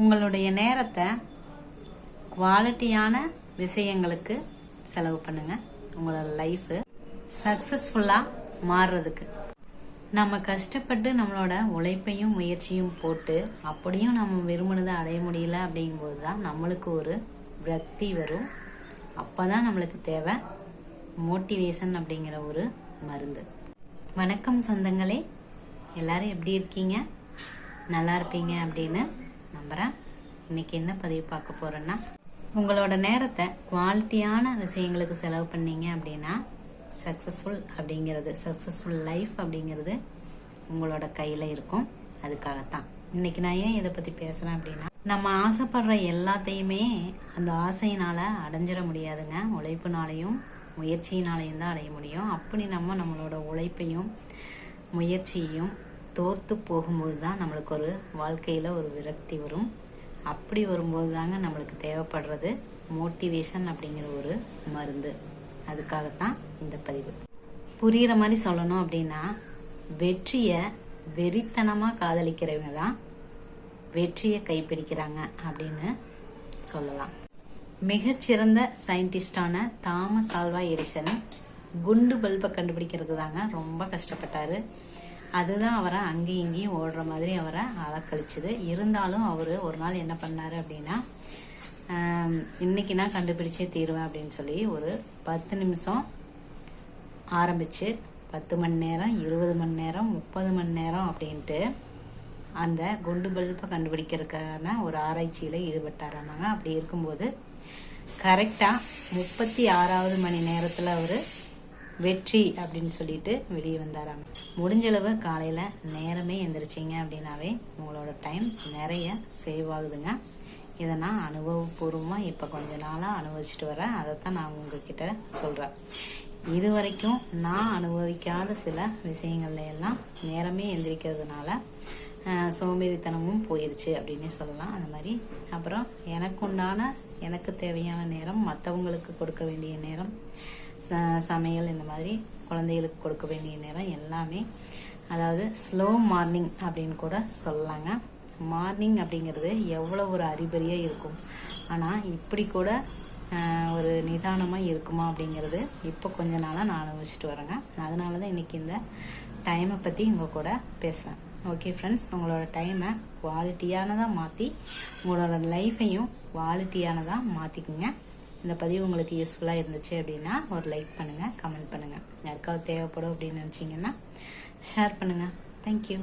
உங்களுடைய நேரத்தை குவாலிட்டியான விஷயங்களுக்கு செலவு பண்ணுங்க. உங்களோட லைஃப் சக்சஸ்ஃபுல்லாக மாறுறதுக்கு நம்ம கஷ்டப்பட்டு நம்மளோட உழைப்பையும் முயற்சியும் போட்டு அப்படியும் நம்ம விரும்பினதை அடைய முடியல அப்படிங்கும்போது தான் நம்மளுக்கு ஒரு விரக்தி வரும். அப்போ தான் நம்மளுக்கு தேவை மோட்டிவேஷன் அப்படிங்கிற ஒரு மருந்து. வணக்கம் சொந்தங்களே, எல்லாரும் எப்படி இருக்கீங்க? நல்லா இருப்பீங்க அப்படின்னு நம்புகிறேன். இன்னைக்கு என்ன பதிவு பார்க்க போகிறேன்னா, உங்களோட நேரத்தை குவாலிட்டியான விஷயங்களுக்கு செலவு பண்ணீங்க அப்படின்னா சக்ஸஸ்ஃபுல் லைஃப் அப்படிங்கிறது உங்களோட கையில் இருக்கும். அதுக்காகத்தான் இன்னைக்கு நான் ஏன் இதை பற்றி பேசுகிறேன் அப்படின்னா, நம்ம ஆசைப்படுற எல்லாத்தையுமே அந்த ஆசையினால் அடைஞ்சிட முடியாதுங்க. உழைப்புனாலையும் முயற்சியினாலையும் தான் அடைய முடியும். அப்படி நம்மளோட உழைப்பையும் முயற்சியையும் தோற்று போகும்போது தான் நம்மளுக்கு ஒரு வாழ்க்கையில் ஒரு விரக்தி வரும். அப்படி வரும்போது தாங்க நம்மளுக்கு தேவைப்படுறது மோட்டிவேஷன் அப்படிங்கிற ஒரு மருந்து. அதுக்காகத்தான் இந்த பதிவு. புரிகிற மாதிரி சொல்லணும் அப்படின்னா, வெற்றியை வெறித்தனமாக காதலிக்கிறவங்க தான் வெற்றியை கைப்பிடிக்கிறாங்க அப்படின்னு சொல்லலாம். மிகச்சிறந்த சயின்டிஸ்டான தாமஸ் ஆல்வா எடிசன் குண்டு பல்பை கண்டுபிடிக்கிறது தாங்க ரொம்ப கஷ்டப்பட்டார். அதுதான் அவரை அங்கேயும் இங்கேயும் ஓடுற மாதிரி அவரை அலக்கழிச்சுது. இருந்தாலும் அவர் ஒரு நாள் என்ன பண்ணார் அப்படின்னா, இன்னைக்கு நான் கண்டுபிடிச்சே தீருவேன் அப்படின்னு சொல்லி ஒரு 10 நிமிஷம் ஆரம்பித்து 10 மணி நேரம், 20 மணி நேரம், 30 மணி நேரம் அப்படின்ட்டு அந்த குண்டு பல்பை கண்டுபிடிக்கிறதுக்கான ஒரு ஆராய்ச்சியில் ஈடுபட்டாராமாங்க. அப்படி இருக்கும்போது கரெக்டாக 36வது மணி நேரத்தில் அவர் வெற்றி அப்படின்னு சொல்லிட்டு வெளியே வந்தாராங்க. முடிஞ்சளவு காலையில் நேரமே எந்திரிச்சிங்க அப்படின்னாவே உங்களோட டைம் நிறைய சேவ் ஆகுதுங்க. இதை நான் அனுபவபூர்வமாக இப்போ கொஞ்ச நாளாக அனுபவிச்சுட்டு வரேன். அதைத்தான் நான் உங்ககிட்ட சொல்கிறேன். இது வரைக்கும் நான் அனுபவிக்காத சில விஷயங்கள்ல எல்லாம் நேரமே எந்திரிக்கிறதுனால சோம்பேறித்தனமும் போயிடுச்சு அப்படின்னு சொல்லலாம். அந்த மாதிரி அப்புறம் எனக்கு தேவையான நேரம், மற்றவங்களுக்கு கொடுக்க வேண்டிய நேரம், சமையல், இந்த மாதிரி குழந்தைகளுக்கு கொடுக்க வேண்டிய நேரம் எல்லாமே, அதாவது ஸ்லோ மார்னிங் அப்படின்னு கூட சொல்லலாங்க. மார்னிங் அப்படிங்கிறது எவ்வளோ ஒரு அறிபறியாக இருக்கும், ஆனால் இப்படி கூட ஒரு நிதானமாக இருக்குமா அப்படிங்கிறது இப்போ கொஞ்ச நாளாக நான் அனுபவிச்சுட்டு வரேங்க. அதனால தான் இன்றைக்கி இந்த டைமை பற்றி உங்கள் கூட பேசுகிறேன். ஓகே ஃப்ரெண்ட்ஸ், உங்களோட டைமை குவாலிட்டியானதாக மாற்றி உங்களோட லைஃப்பையும் குவாலிட்டியானதாக மாற்றிக்குங்க. இந்த பதிவு உங்களுக்கு யூஸ்ஃபுல்லாக இருந்துச்சு அப்படின்னா ஒரு லைக் பண்ணுங்கள், கமெண்ட் பண்ணுங்கள். யாருக்காவது தேவைப்படும் அப்படின்னு நினச்சிங்கன்னா ஷேர் பண்ணுங்கள். தேங்க்யூ.